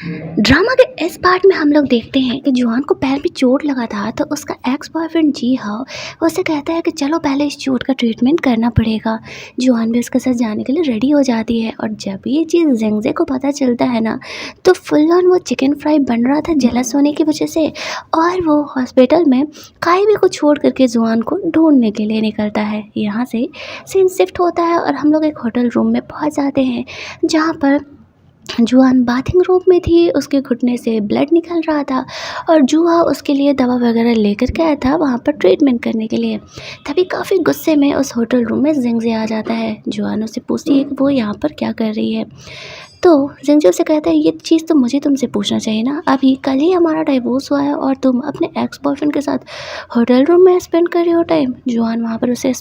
Drama के इस part में हम लोग देखते हैं कि जुआन को पैर में चोट लगा था, तो उसका एक्स बॉयफ्रेंड जी हाँ वो उसे कहता है कि चलो पहले इस चोट का ट्रीटमेंट करना पड़ेगा। जुआन भी उसके साथ जाने के लिए रेडी हो जाती है, और जब ये चीज़ जेंगजे को पता चलता है ना, तो फुल ऑन वो चिकन फ्राई बन रहा था जेलस होने की वजह से। और वो हॉस्पिटल में काइबे को छोड़ करके जुआन को ढूंढने के लिए निकलता है। यहाँ से सीन शिफ्ट होता है और हम लोग एक होटल रूम में पहुँच जाते हैं, जहाँ पर जुआन बाथिंग रूम में थी, उसके घुटने से ब्लड निकल रहा था और जूहा उसके लिए दवा वगैरह लेकर के आया था वहाँ पर ट्रीटमेंट करने के लिए। तभी काफ़ी गुस्से में उस होटल रूम में जिंगजे आ जाता है। जुआन उससे पूछती है कि वो यहाँ पर क्या कर रही है, तो जिंगजे उसे कहता है ये चीज़ तो मुझे तुमसे पूछना चाहिए ना, अभी कल ही हमारा डिवोर्स हुआ है और तुम अपने एक्स बॉयफ्रेंड के साथ होटल रूम में स्पेंड कर रहे हो टाइम। जुआन वहाँ पर उसे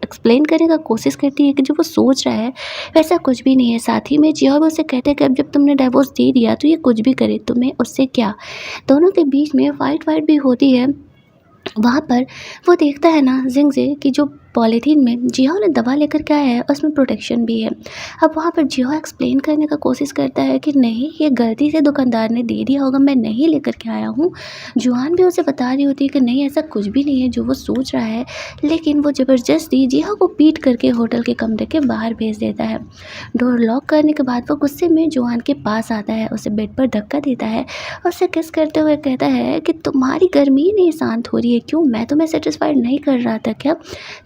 एक्सप्लेन करने का कोशिश करती है कि जो वो सोच रहा है वैसा कुछ भी नहीं है। साथ ही में जिया भी उसे कहते हैं कि अब जब तुमने डिवोर्स दे दिया तो ये कुछ भी करे, तुम्हें उससे क्या। दोनों के बीच में फाइट वाइट भी होती है। वहाँ पर वो देखता है ना जिंगजे कि जो पॉलीथीन में जियो ने दवा लेकर के आया है उसमें प्रोटेक्शन भी है। अब वहाँ पर जियो एक्सप्लेन करने का कोशिश करता है कि नहीं, ये गलती से दुकानदार ने दे दिया होगा, मैं नहीं लेकर के आया हूँ। जुआन भी उसे बता रही होती है कि नहीं ऐसा कुछ भी नहीं है जो वो सोच रहा है, लेकिन वो ज़बरदस्ती जियो को पीट करके होटल के कमरे के बाहर भेज देता है। डोर लॉक करने के बाद वो गुस्से में जुआन के पास आता है, उसे बेड पर धक्का देता है और उसे किस करते हुए कहता है कि तुम्हारी गर्मी ही नहीं शांत हो रही है, क्यों मैं तुम्हें सेटिस्फाइड नहीं कर रहा था क्या,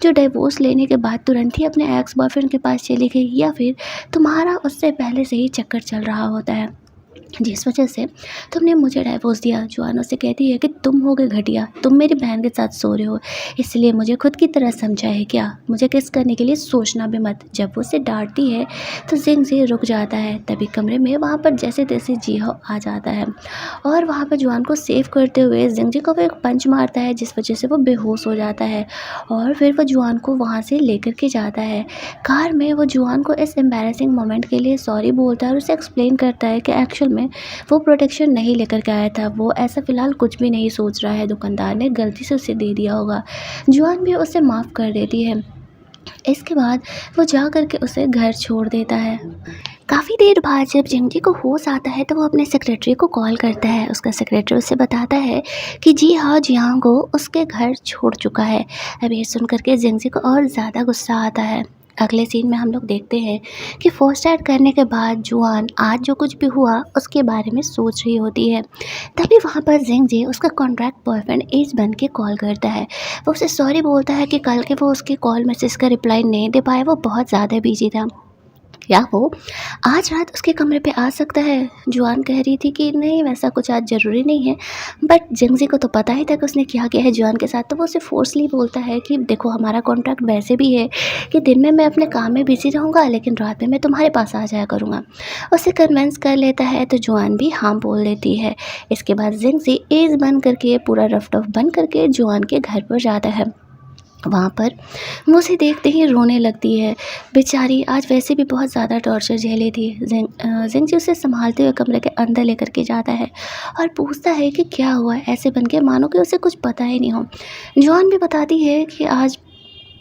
जो डिवोर्स लेने के बाद तुरंत ही अपने एक्स बॉयफ्रेंड के पास चली गई, या फिर तुम्हारा उससे पहले से ही चक्कर चल रहा होता है जिस वजह से तुमने मुझे डाइवोर्स दिया। जुआन उससे कहती है कि तुम हो गए घटिया, तुम मेरी बहन के साथ सो रहे हो, इसलिए मुझे खुद की तरह समझा है क्या, मुझे किस करने के लिए सोचना भी मत। जब वो उसे डांटती है तो जिंग से रुक जाता है। तभी कमरे में वहाँ पर जैसे तैसे जीहो आ जाता है और वहाँ पर जुआन को सेव करते हुए जिंगजी को वो एक पंच मारता है, जिस वजह से वो बेहोश हो जाता है। और फिर वो जुआन को वहाँ से लेकर के जाता है। कार में वो जुआन को इस एम्बैरेसिंग मोमेंट के लिए सॉरी बोलता है और उसे एक्सप्लेन करता है कि एक्चुअल में वो प्रोटेक्शन नहीं लेकर के आया था, वो ऐसा फ़िलहाल कुछ भी नहीं सोच रहा है, दुकानदार ने गलती से उसे दे दिया होगा। जुआन भी उसे माफ़ कर देती है। इसके बाद वो जा कर के उसे घर छोड़ देता है। काफ़ी देर बाद जब जिंगजी को होश आता है तो वो अपने सेक्रेटरी को कॉल करता है। उसका सेक्रेटरी उसे बताता है कि जी हाँ, जियांग को उसके घर छोड़ चुका है। अब ये सुन करके जिंगजी को और ज़्यादा गुस्सा आता है। अगले सीन में हम लोग देखते हैं कि फर्स्ट एड करने के बाद जुआन आज जो कुछ भी हुआ उसके बारे में सोच रही होती है। तभी वहाँ पर जिंगजी उसका कॉन्ट्रैक्ट बॉयफ्रेंड एज बन के कॉल करता है। वो उसे सॉरी बोलता है कि कल के वो उसके कॉल मैसेज का रिप्लाई नहीं दे पाया, वो बहुत ज़्यादा बिजी था, क्या वो आज रात उसके कमरे पे आ सकता है। जुआन कह रही थी कि नहीं वैसा कुछ आज ज़रूरी नहीं है, बट जिंगजी को तो पता ही था कि उसने क्या किया है जुआन के साथ, तो वो उसे फोर्सली बोलता है कि देखो हमारा कॉन्ट्रैक्ट वैसे भी है कि दिन में मैं अपने काम में बिजी रहूँगा, लेकिन रात में मैं तुम्हारे पास आ जाया करूँगा। उसे कन्विंस कर लेता है तो जुआन भी हाँ बोल देती है। इसके बाद जिंगजी एज बन करके पूरा रफ टफ बन करके जुआन के घर पर जाता है। वहाँ पर वो उसे देखते ही रोने लगती है। बेचारी आज वैसे भी बहुत ज़्यादा टॉर्चर झेली थी। जिंगजी उसे संभालते हुए कमरे के अंदर लेकर के जाता है और पूछता है कि क्या हुआ है, ऐसे बन के मानो कि उसे कुछ पता ही नहीं हो। जॉन भी बताती है कि आज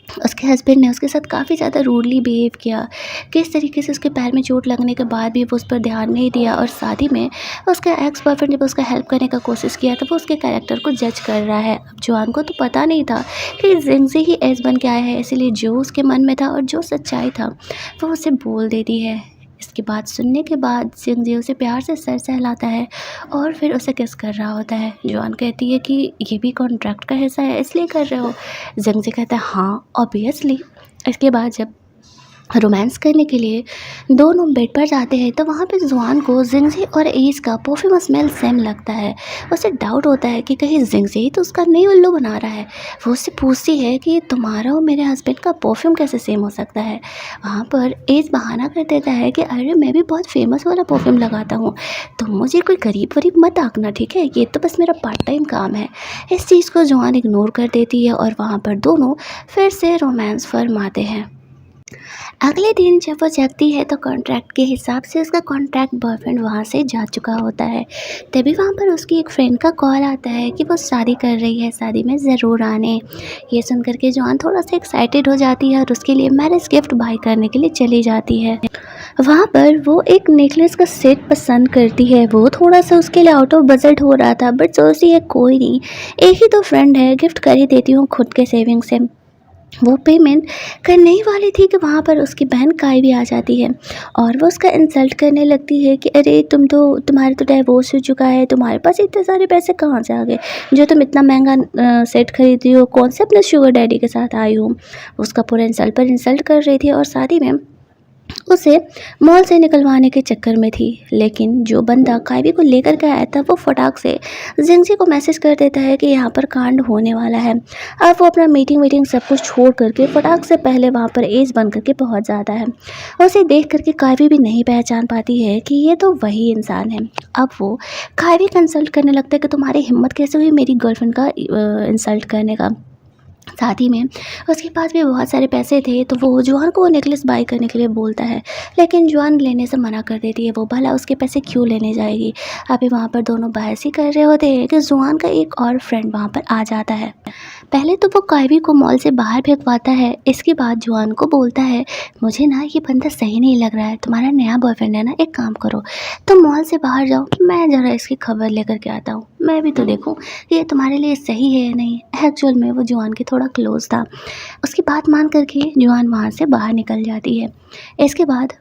उसके हस्बैंड ने उसके साथ काफ़ी ज़्यादा रूडली बिहेव किया, किस तरीके से उसके पैर में चोट लगने के बाद भी वो उस पर ध्यान नहीं दिया, और साथ ही में उसका एक्स बॉयफ्रेंड जब उसका हेल्प करने का कोशिश किया तो वो उसके कैरेक्टर को जज कर रहा है। अब जुआन को तो पता नहीं था कि जिंगजी ही एज बन के आया है, इसीलिए जो उसके मन में था और जो सच्चाई था वो उसे बोल देती है। इसकी बात सुनने के बाद जिंगजी उसे प्यार से सर सहलाता है और फिर उसे किस कर रहा होता है। जुआन कहती है कि ये भी कॉन्ट्रैक्ट का हिस्सा है इसलिए कर रहे हो। जिंगजी कहता है हाँ ऑब्वियसली। इसके बाद जब रोमांस करने के लिए दोनों बेड पर जाते हैं तो वहाँ पे जुआन को जिंगजी और एज का परफ्यूम स्मेल सेम लगता है। उसे डाउट होता है कि कहीं जिंगजी ही तो उसका नई उल्लू बना रहा है। वो उससे पूछती है कि तुम्हारा और मेरे हस्बैंड का परफ्यूम कैसे सेम हो सकता है। वहाँ पर एज बहाना कर देता है कि अरे मैं भी बहुत फेमस वाला परफ्यूम लगाता हूँ, तो मुझे कोई गरीब वरीब मत आंकना, ठीक है, ये तो बस मेरा पार्ट टाइम काम है। इस चीज़ को जुआन इग्नोर कर देती है और वहाँ पर दोनों फिर से रोमांस फरमाते हैं। अगले दिन जब वो जगती है तो कॉन्ट्रैक्ट के हिसाब से उसका कॉन्ट्रैक्ट बॉयफ्रेंड वहाँ से जा चुका होता है। तभी वहाँ पर उसकी एक फ्रेंड का कॉल आता है कि वो शादी कर रही है, शादी में ज़रूर आने। ये सुन कर के जॉन थोड़ा सा एक्साइटेड हो जाती है और उसके लिए मैरिज गिफ्ट बाय करने के लिए चली जाती है। वहाँ पर वो एक नेकलेस का सेट पसंद करती है। वो थोड़ा सा उसके लिए आउट ऑफ बजट हो रहा था, बट सोचती है कोई नहीं, एक ही तो फ्रेंड है, गिफ्ट कर ही देती हूँ खुद के सेविंग से। वो पेमेंट करने ही वाली थी कि वहाँ पर उसकी बहन काय भी आ जाती है और वो उसका इंसल्ट करने लगती है कि अरे तुम्हारे तो डिवोर्स हो चुका है, तुम्हारे पास इतने सारे पैसे कहाँ से आ गए जो तुम इतना महंगा सेट खरीदी हो, कौन से अपने शुगर डैडी के साथ आई हो। उसका पूरा इंसल्ट पर इंसल्ट कर रही थी और शादी में उसे मॉल से निकलवाने के चक्कर में थी। लेकिन जो बंदा कायवी को लेकर के आया था वो फटाक से जिंगजी को मैसेज कर देता है कि यहाँ पर कांड होने वाला है। अब वो अपना मीटिंग वीटिंग सब कुछ छोड़ करके फटाक से पहले वहाँ पर एज बन करके पहुँच जाता है। उसे देख करके कायवी भी नहीं पहचान पाती है कि ये तो वही इंसान है। अब वो कायवी कंसल्ट करने लगता है कि तुम्हारी हिम्मत कैसे हुई मेरी गर्लफ्रेंड का इंसल्ट करने का। साथ ही में उसके पास भी बहुत सारे पैसे थे, तो वो जुआन को वो नेकलेस बाय करने के लिए बोलता है, लेकिन जुआन लेने से मना कर देती है। वो भला उसके पैसे क्यों लेने जाएगी। अभी वहाँ पर दोनों बहस ही कर रहे होते हैं कि जुआन का एक और फ्रेंड वहाँ पर आ जाता है। पहले तो वो कायवी को मॉल से बाहर फेंकवाता है, इसके बाद जुआन को बोलता है मुझे ना ये बंदा सही नहीं लग रहा है, तुम्हारा नया बॉयफ्रेंड है ना, एक काम करो तुम मॉल से बाहर जाओ, मैं ज़रा इसकी खबर लेकर के आता हूँ, मैं भी तो देखूँ कि ये तुम्हारे लिए सही है या नहीं। एक्चुअल में वो जुआन के थोड़ा क्लोज था। उसकी बात मान करके जुआन वहाँ से बाहर निकल जाती है। इसके बाद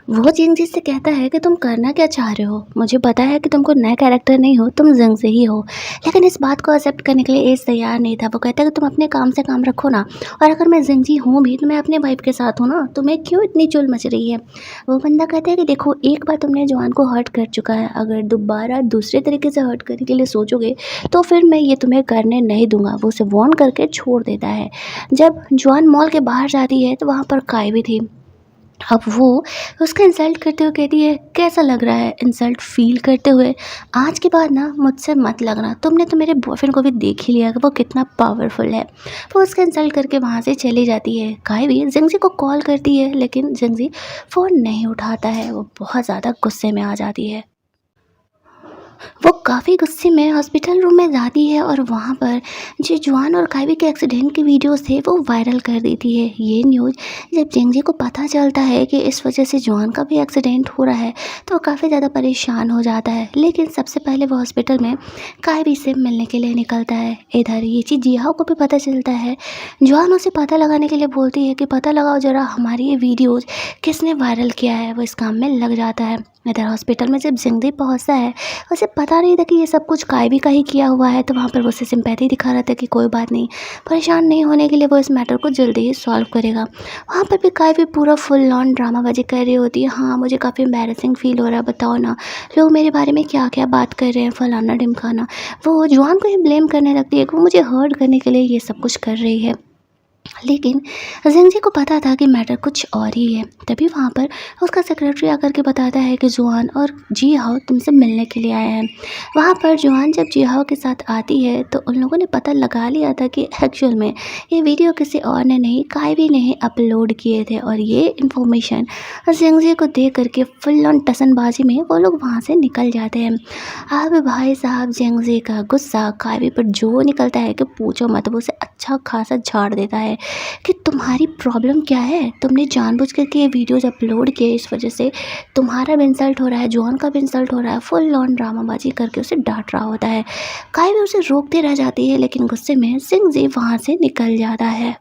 वो जिंगजी से कहता है कि तुम करना क्या चाह रहे हो, मुझे पता है कि तुमको नया कैरेक्टर नहीं हो, तुम जंग से ही हो। लेकिन इस बात को एक्सेप्ट करने के लिए एज तैयार नहीं था। वो कहता है कि तुम अपने काम से काम रखो ना, और अगर मैं जिंगजी हूँ भी तो मैं अपने वाइफ के साथ हूँ ना, तुम्हें क्यों इतनी चुल मच रही है। वो बंदा कहता है कि देखो एक बार तुमने जवान को हर्ट कर चुका है, अगर दोबारा दूसरे तरीके से हर्ट करने के लिए सोचोगे तो फिर मैं ये तुम्हें करने नहीं दूंगा। वो उसे वार्न करके छोड़ देता है। जब जवान मॉल के बाहर जाती है तो वहाँ पर काय भी थी। अब वो उसका इंसल्ट करते हुए कहती है कैसा लग रहा है इंसल्ट फील करते हुए, आज के बाद ना मुझसे मत लगना, तुमने तो मेरे बॉयफ्रेंड को भी देख ही लिया कि वो कितना पावरफुल है। वो उसका इंसल्ट करके वहाँ से चली जाती है। काय भी जिंगजी को कॉल करती है, लेकिन जिंगजी फ़ोन नहीं उठाता है। वो बहुत ज़्यादा गुस्से में आ जाती है। वो काफ़ी गुस्से में हॉस्पिटल रूम में जाती है और वहाँ पर जो जुआन और कायवी के एक्सीडेंट के वीडियोस थे वो वायरल कर देती है। ये न्यूज़ जब जिंगजी को पता चलता है कि इस वजह से जुआन का भी एक्सीडेंट हो रहा है तो वो काफ़ी ज़्यादा परेशान हो जाता है। लेकिन सबसे पहले वो हॉस्पिटल में कायवी से मिलने के लिए निकलता है। इधर ये चीज़ जिहाओ को भी पता चलता है। जुआन उसे पता लगाने के लिए बोलती है कि पता लगाओ ज़रा हमारी ये वीडियोज़ किसने वायरल किया है। वो इस काम में लग जाता है। इधर हॉस्पिटल में जब जिंगजी पहुँचता है, उसे पता नहीं था कि ये सब कुछ कायवी का ही किया हुआ है, तो वहाँ पर वो उसे सिंपैथी दिखा रहा था कि कोई बात नहीं, परेशान नहीं होने के लिए वो इस मैटर को जल्दी ही सॉल्व करेगा। वहाँ पर भी कायवी पूरा फुल ऑन ड्रामाबाजी कर रही होती है। हाँ मुझे काफ़ी एम्बैरेसिंग फील हो रहा है, बताओ ना लोग मेरे बारे में क्या क्या बात कर रहे हैं, फलाना ढिमकाना। वो जुआन को ही ब्लेम करने लगती है कि वो मुझे हर्ट करने के लिए ये सब कुछ कर रही है। लेकिन जिंगजी को पता था कि मैटर कुछ और ही है। तभी वहाँ पर उसका सेक्रेटरी आकर के बताता है कि जुआन और जी हाओ तुमसे मिलने के लिए आए हैं। वहाँ पर जुआन जब जी हाओ के साथ आती है तो उन लोगों ने पता लगा लिया था कि एक्चुअल में ये वीडियो किसी और ने नहीं, कायवी ने ही अपलोड किए थे। और ये इन्फॉर्मेशन जिंगजी को दे करके फुल ऑन टसनबाजी में वो लोग वहाँ से निकल जाते हैं। अब भाई साहब जिंगजी का गुस्सा कायवी पर जो निकलता है कि पूछो मत। वो उसे अच्छा खासा झाड़ देता है कि तुम्हारी प्रॉब्लम क्या है, तुमने जानबूझ करके ये वीडियोज अपलोड किए, इस वजह से तुम्हारा भी इंसल्ट हो रहा है, जॉन का भी इंसल्ट हो रहा है। फुल ऑन ड्रामाबाजी करके उसे डांट रहा होता है। काय भी उसे रोकती रह जाती है, लेकिन गुस्से में जिंगजी वहाँ से निकल जाता है।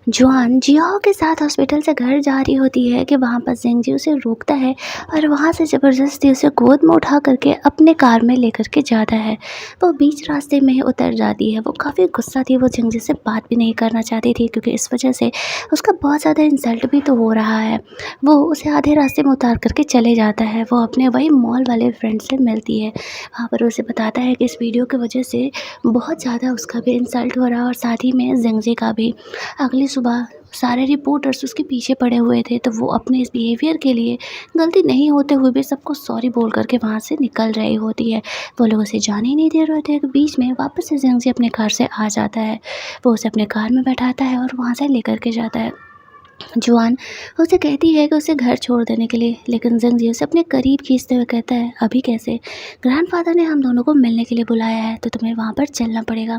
जॉन जियाओ के साथ हॉस्पिटल से घर जा रही होती है कि वहाँ पर जिंगजी उसे रोकता है और वहाँ से ज़बरदस्ती उसे गोद में उठा करके अपने कार में लेकर के जाता है। वो बीच रास्ते में ही उतर जाती है। वो काफ़ी गुस्सा थी, वो जिंगजी से बात भी नहीं करना चाहती थी क्योंकि इस वजह से उसका बहुत ज़्यादा इंसल्ट भी तो हो रहा है। वो उसे आधे रास्ते में उतार करके चले जाता है। वो अपने वही मॉल वाले फ्रेंड से मिलती है। वहाँ पर उसे बताता है कि इस वीडियो की वजह से बहुत ज़्यादा उसका भी इंसल्ट हो रहा है और साथ ही में जिंगजी का भी। अगली सुबह सारे रिपोर्टर्स उसके पीछे पड़े हुए थे, तो वो अपने इस बिहेवियर के लिए गलती नहीं होते हुए भी सबको सॉरी बोल करके वहाँ से निकल रही होती है। वो लोग उसे जाने ही नहीं दे रहे थे कि बीच में वापस से जिंगजी अपने घर से आ जाता है। वो उसे अपने कार में बैठाता है और वहाँ से लेकर के जाता है। जुआन उसे कहती है कि उसे घर छोड़ देने के लिए, लेकिन ज़ेंग उसे अपने करीब खींचते हुए कहता है, अभी कैसे? ग्रैंडफ़ादर ने हम दोनों को मिलने के लिए बुलाया है, तो तुम्हें वहाँ पर चलना पड़ेगा।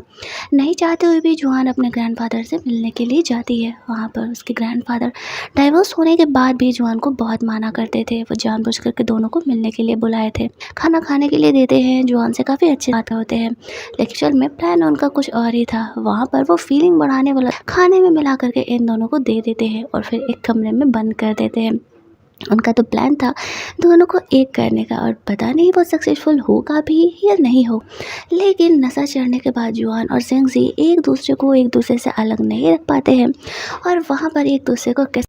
नहीं चाहते हुए भी जुआन अपने ग्रैंडफ़ादर से मिलने के लिए जाती है। वहाँ पर उसके ग्रैंडफ़ादर डाइवोर्स होने के बाद भी जुआन को बहुत माना करते थे। वो जानबूझकर के दोनों को मिलने के लिए बुलाए थे। खाना खाने के लिए देते हैं, जुआन से काफ़ी अच्छे बात होते हैं। एक्चुअल में प्लान उनका कुछ और ही था। वहाँ पर वो फीलिंग बढ़ाने वाला खाने में मिला करके इन दोनों को दे देते हैं और फिर एक कमरे में बंद कर देते हैं। उनका तो प्लान था दोनों को एक करने का, और पता नहीं वो सक्सेसफुल होगा भी या नहीं हो। लेकिन नशा चढ़ने के बाद जुआन और ज़ेंग एक दूसरे से अलग नहीं रख पाते हैं और वहाँ पर एक दूसरे को